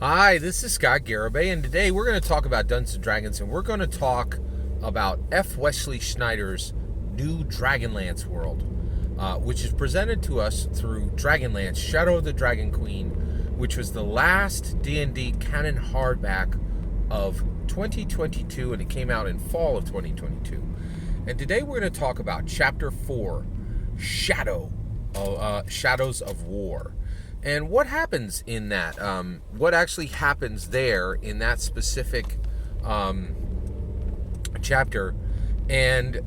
Hi, this is Scott Garibay, and today we're going to talk about Dungeons and Dragons, and we're going to talk about F. Wesley Schneider's new Dragonlance world, which is presented to us through Dragonlance: Shadow of the Dragon Queen, which was the last D&D canon hardback of 2022, and it came out in fall of 2022. And today we're going to talk about Chapter 4, Shadows of War. And what happens in that? What actually happens there in that specific chapter? And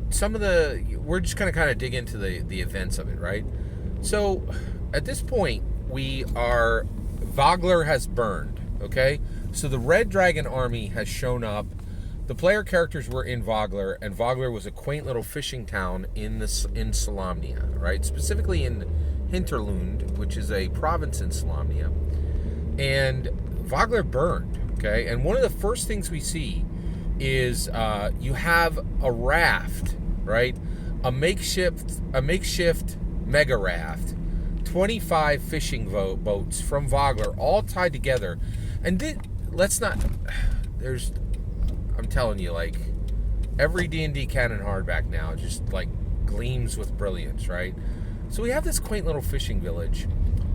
we're just going to kind of dig into the events of it, right? So at this point, Vogler has burned, okay? So the Red Dragon army has shown up. The player characters were in Vogler, and Vogler was a quaint little fishing town in Solamnia, right? Specifically in Hinterlund, which is a province in Solamnia. And Vogler burned, okay? And one of the first things we see is you have a raft, right? A makeshift mega raft, 25 fishing boats from Vogler, all tied together. And I'm telling you, like, every D&D canon hardback now just, like, gleams with brilliance, right? So we have this quaint little fishing village,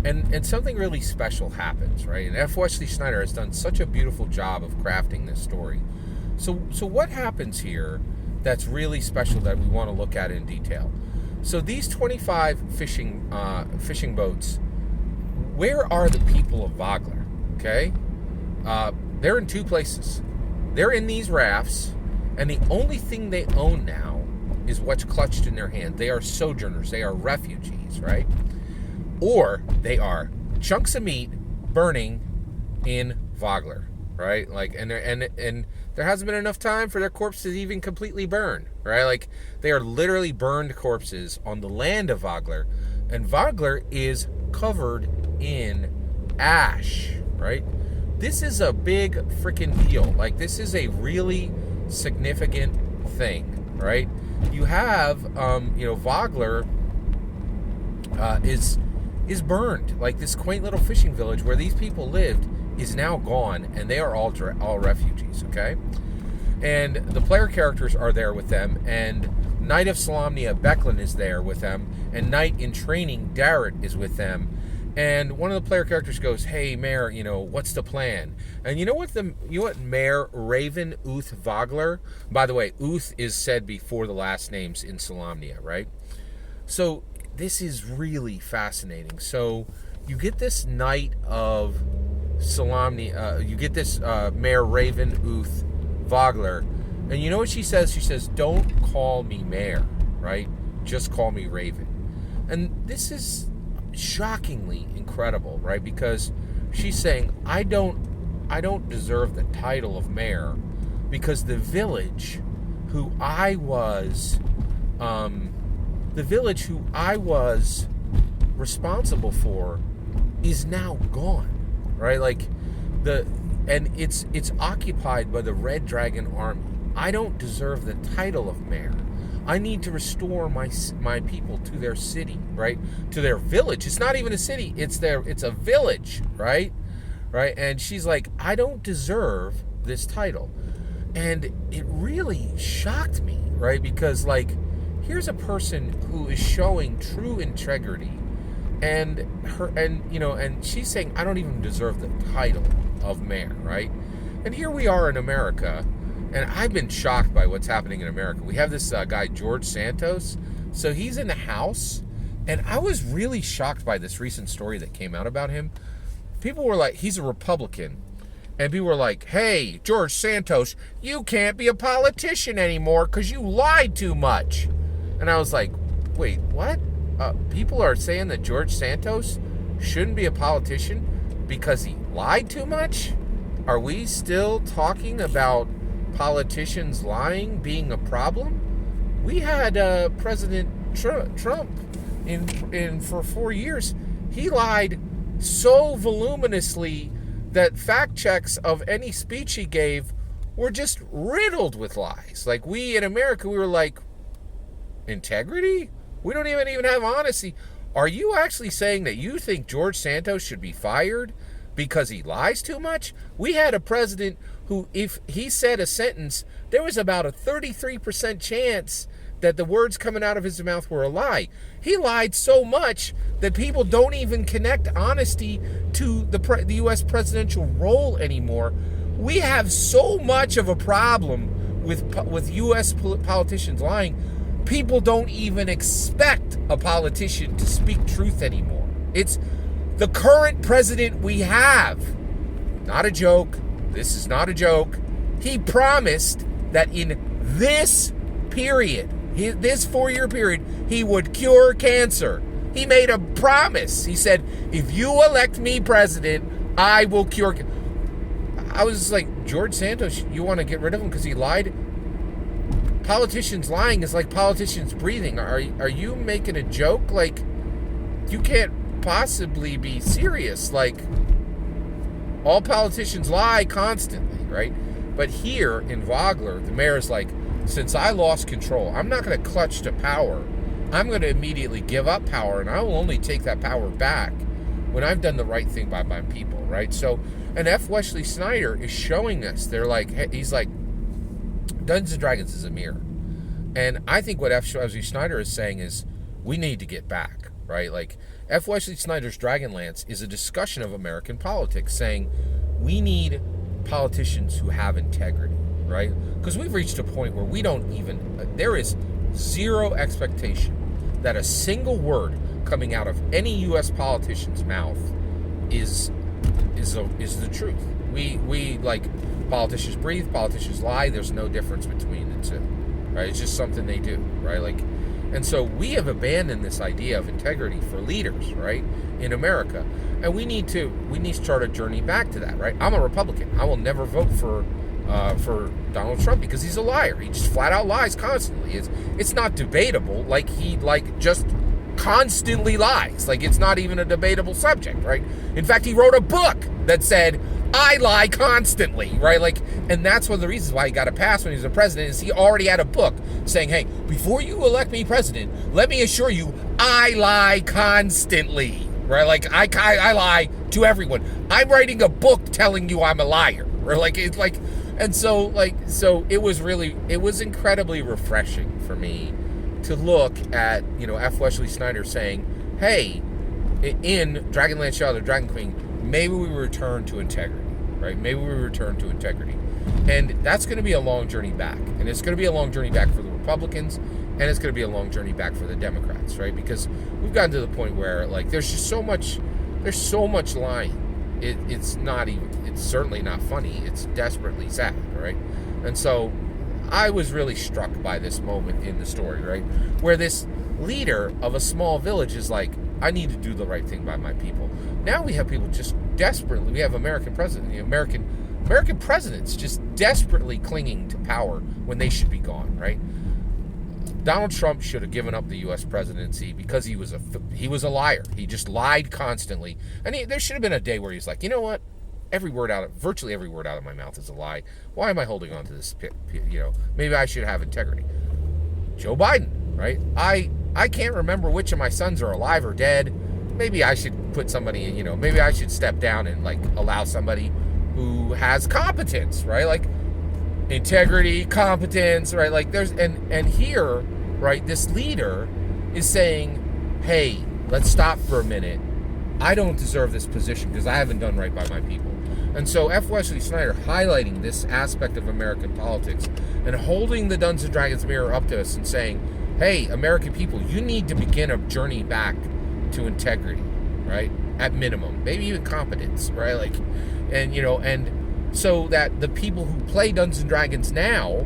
and something really special happens, right? And F. Wesley Schneider has done such a beautiful job of crafting this story. So what happens here that's really special that we want to look at in detail? So these 25 fishing boats, where are the people of Vogler? Okay? They're in two places. They're in these rafts, and the only thing they own now is what's clutched in their hand. They are sojourners. They are refugees, right? Or they are chunks of meat burning in Vogler, right? Like, and there hasn't been enough time for their corpses to even completely burn, right? Like, they are literally burned corpses on the land of Vogler, and Vogler is covered in ash, right? This is a big freaking deal. Like, this is a really significant thing, right? You have, Vogler is burned. Like, this quaint little fishing village where these people lived is now gone, and they are all refugees, okay? And the player characters are there with them, and Knight of Solamnia, Becklin, is there with them, and Knight in Training, Darrett, is with them. And one of the player characters goes, "Hey, Mayor, what's the plan?" And you know what Mayor Raven Uth Vogler? By the way, Uth is said before the last names in Solamnia, right? So this is really fascinating. So you get this Knight of Solamnia, you get this Mayor Raven Uth Vogler, and you know what she says? She says, "Don't call me Mayor, right? Just call me Raven." And this is shockingly incredible, right? Because she's saying, I don't deserve the title of mayor, because the village who I was responsible for is now gone, right? Like, and it's occupied by the Red Dragon army. I don't deserve the title of mayor. I need to restore my people to their city, right? To their village. It's not even a city. It's a village, right? Right? And she's like, I don't deserve this title. And it really shocked me, right? Because, like, here's a person who is showing true integrity, and she's saying, I don't even deserve the title of mayor, right? And here we are in America. And I've been shocked by what's happening in America. We have this guy, George Santos. So he's in the House. And I was really shocked by this recent story that came out about him. People were like, he's a Republican. And people were like, hey, George Santos, you can't be a politician anymore because you lied too much. And I was like, wait, what? People are saying that George Santos shouldn't be a politician because he lied too much? Are we still talking about politicians lying being a problem? We had President Trump in for 4 years. He lied so voluminously that fact checks of any speech he gave were just riddled with lies. Like, we in America, we were like, integrity? We don't even have honesty. Are you actually saying that you think George Santos should be fired because he lies too much? We had a president who, if he said a sentence, there was about a 33% chance that the words coming out of his mouth were a lie. He lied so much that people don't even connect honesty to the U.S. presidential role anymore. We have so much of a problem with U.S. politicians lying. People don't even expect a politician to speak truth anymore. It's the current president we have. Not a joke. This is not a joke. He promised that in this period, this 4-year period, he would cure cancer. He made a promise. He said, if you elect me president, I will cure. I was like, George Santos, you want to get rid of him because he lied? Politicians lying is like politicians breathing. Are you making a joke? Like, you can't possibly be serious. Like, all politicians lie constantly, right? But here in Vogler, the mayor is like, since I lost control, I'm not going to clutch to power. I'm going to immediately give up power, and I will only take that power back when I've done the right thing by my people, right? So, and F. Wesley Snyder is showing us. They're like, he's like, Dungeons and Dragons is a mirror. And I think what F. Wesley Snyder is saying is, we need to get back, right? Like, F. Wesley Snyder's Dragonlance is a discussion of American politics, saying we need politicians who have integrity, right? Because we've reached a point where we don't even, there is zero expectation that a single word coming out of any U.S. politician's mouth is the truth. We like, politicians breathe, politicians lie. There's no difference between the two, right? It's just something they do, right? Like, and so we have abandoned this idea of integrity for leaders, right, in America, and we need to start a journey back to that, right? I'm a Republican. I will never vote for Donald Trump because he's a liar. He just flat out lies constantly. It's not debatable. Like, he just constantly lies. Like, it's not even a debatable subject, right? In fact, he wrote a book that said, I lie constantly, right? Like, and that's one of the reasons why he got a pass when he was a president, is he already had a book saying, hey, before you elect me president, let me assure you, I lie constantly, right? Like, I lie to everyone. I'm writing a book telling you I'm a liar, or like, it's like, and so it was incredibly refreshing for me to look at, F. Wesley Snyder saying, hey, in Dragonlance Shadow of the Dragon Queen, maybe we return to integrity, right? Maybe we return to integrity. And that's going to be a long journey back. And it's going to be a long journey back for the Republicans, and it's going to be a long journey back for the Democrats, right? Because we've gotten to the point where, like, there's so much lying. It's certainly not funny. It's desperately sad, right? And so I was really struck by this moment in the story, right? Where this leader of a small village is like, I need to do the right thing by my people. Now we have people just desperately, we have American presidents just desperately clinging to power when they should be gone, right? Donald Trump should have given up the U.S. presidency because he was a liar. He just lied constantly. And there should have been a day where he's like, you know what? Virtually every word out of my mouth is a lie. Why am I holding on to this? Maybe I should have integrity. Joe Biden, right? I can't remember which of my sons are alive or dead. Maybe I should put somebody, maybe I should step down and, like, allow somebody who has competence, right? Like, integrity, competence, right? Like, and here, right, this leader is saying, hey, let's stop for a minute. I don't deserve this position because I haven't done right by my people. And so F. Wesley Snyder highlighting this aspect of American politics and holding the Dungeons and Dragons mirror up to us and saying, hey, American people, you need to begin a journey back to integrity, right? At minimum, maybe even competence, right? Like, and so that the people who play Dungeons and Dragons now,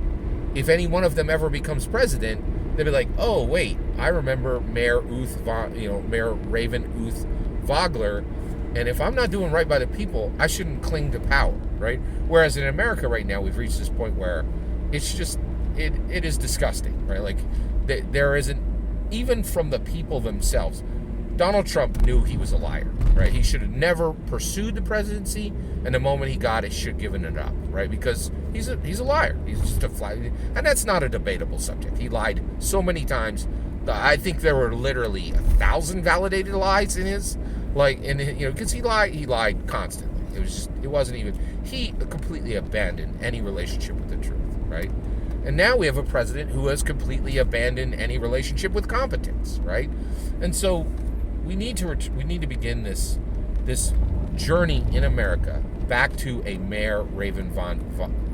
if any one of them ever becomes president, they'll be like, oh, wait, I remember Mayor Raven Uth Vogler, and if I'm not doing right by the people, I shouldn't cling to power, right? Whereas in America right now, we've reached this point where it's just, it is disgusting, right? Like, there isn't, even from the people themselves, Donald Trump knew he was a liar, right? He should have never pursued the presidency, and the moment he got it, should have given it up, right? Because he's a liar. He's just a fly, and that's not a debatable subject. He lied so many times. I think there were literally 1,000 validated lies in his, because he lied constantly. It wasn't even, he completely abandoned any relationship with the truth, right? And now we have a president who has completely abandoned any relationship with competence, right? And so we need to begin this journey in America back to a Mayor Raven von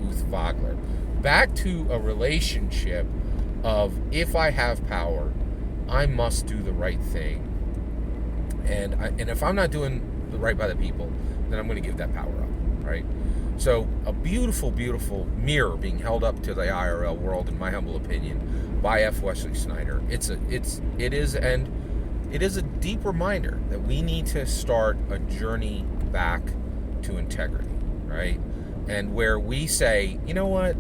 Uth Wagler, back to a relationship of, if I have power, I must do the right thing, and if I'm not doing the right by the people, then I'm going to give that power up, right? So a beautiful, beautiful mirror being held up to the IRL world, in my humble opinion, by F. Wesley Snyder. It is a deep reminder that we need to start a journey back to integrity, right? And where we say, you know what?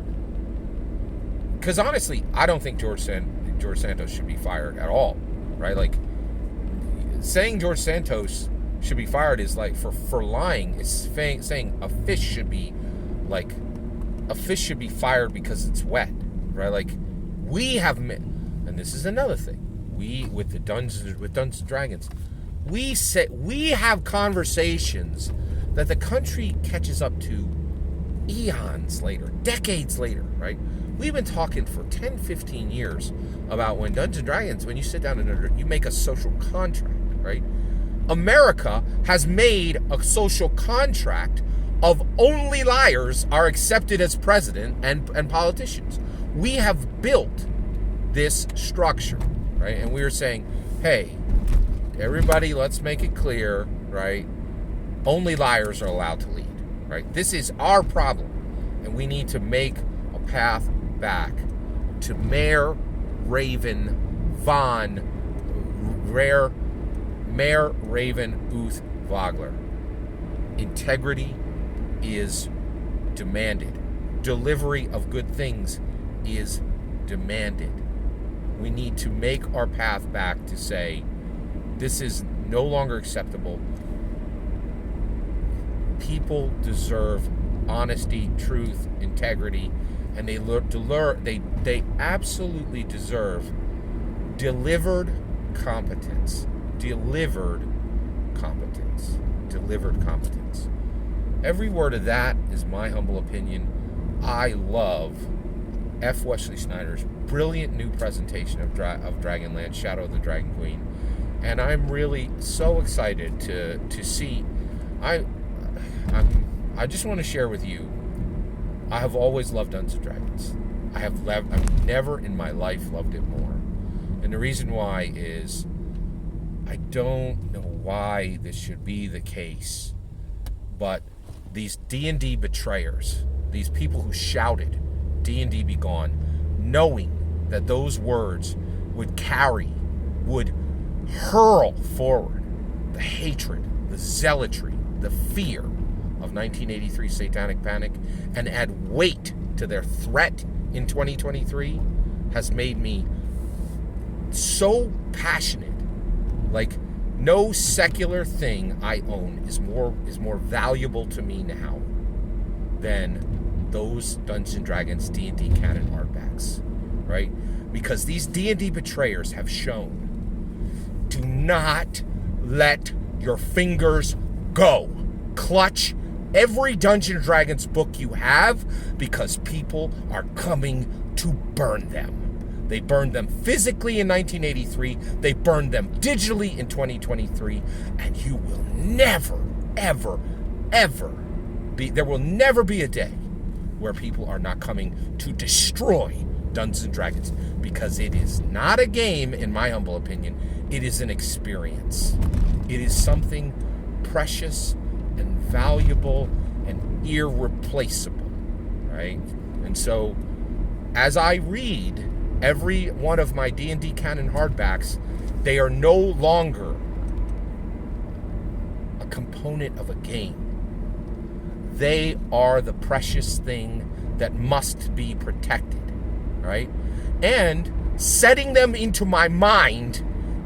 Because honestly, I don't think George Santos should be fired at all, right? Like, saying George Santos should be fired is like, for lying, is saying a fish should be fired because it's wet, right? Like, we have, and this is another thing, with Dungeons and Dragons, we have conversations that the country catches up to eons later, decades later, right? We've been talking for 10, 15 years about when Dungeons and Dragons, when you sit down and you make a social contract, right? America has made a social contract of only liars are accepted as president and politicians. We have built this structure, right? And we are saying, hey, everybody, let's make it clear, right? Only liars are allowed to lead, right? This is our problem, and we need to make a path back to Mayor Raven Uth Wagler. Integrity is demanded. Delivery of good things is demanded. We need to make our path back to say, this is no longer acceptable. People deserve honesty, truth, integrity, and they absolutely deserve delivered competence. Delivered competence. Every word of that is my humble opinion. I love F. Wesley Snyder's brilliant new presentation of Dragonlance, Shadow of the Dragon Queen, and I'm really so excited to see. I just want to share with you, I have always loved Dungeons and Dragons. I've never in my life loved it more. And the reason why is, I don't know why this should be the case, but these D&D betrayers, these people who shouted, D&D be gone, knowing that those words would hurl forward the hatred, the zealotry, the fear of 1983 Satanic Panic, and add weight to their threat in 2023, has made me so passionate. Like, no secular thing I own is more valuable to me now than those Dungeons and Dragons D&D canon hardbacks, right? Because these D&D betrayers have shown, do not let your fingers go. Clutch every Dungeons and Dragons book you have, because people are coming to burn them. They burned them physically in 1983. They burned them digitally in 2023. And you will never, ever, ever there will never be a day where people are not coming to destroy Dungeons and Dragons, because it is not a game, in my humble opinion. It is an experience. It is something precious and valuable and irreplaceable, right? And so, as I read every one of my D&D canon hardbacks, they are no longer a component of a game. They are the precious thing that must be protected, right? And setting them into my mind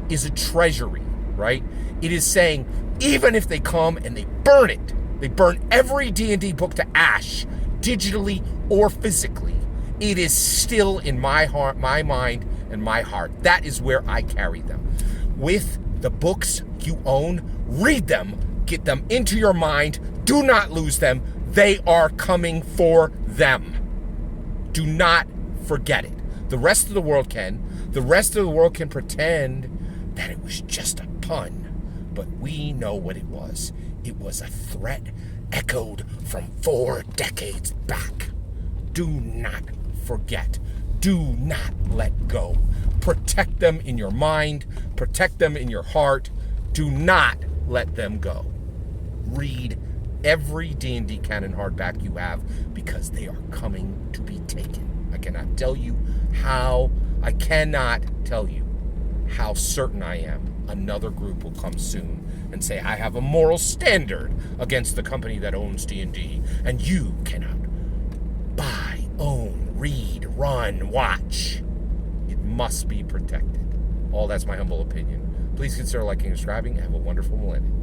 is a treasury, right? It is saying, even if they come and they burn it, they burn every D&D book to ash, digitally or physically, it is still in my heart, my mind, and my heart. That is where I carry them. With the books you own, read them, get them into your mind, Do not lose them. They are coming for them. Do not forget it. The rest of the world can. The rest of the world can pretend that it was just a pun. But we know what it was. It was a threat echoed from 4 decades back. Do not forget. Do not let go. Protect them in your mind. Protect them in your heart. Do not let them go. Read every D&D canon hardback you have, because they are coming to be taken. I cannot tell you how certain I am another group will come soon and say, I have a moral standard against the company that owns D&D, and you cannot buy, own, read, run, watch. It must be protected. All that's my humble opinion. Please consider liking and subscribing, and have a wonderful millennium.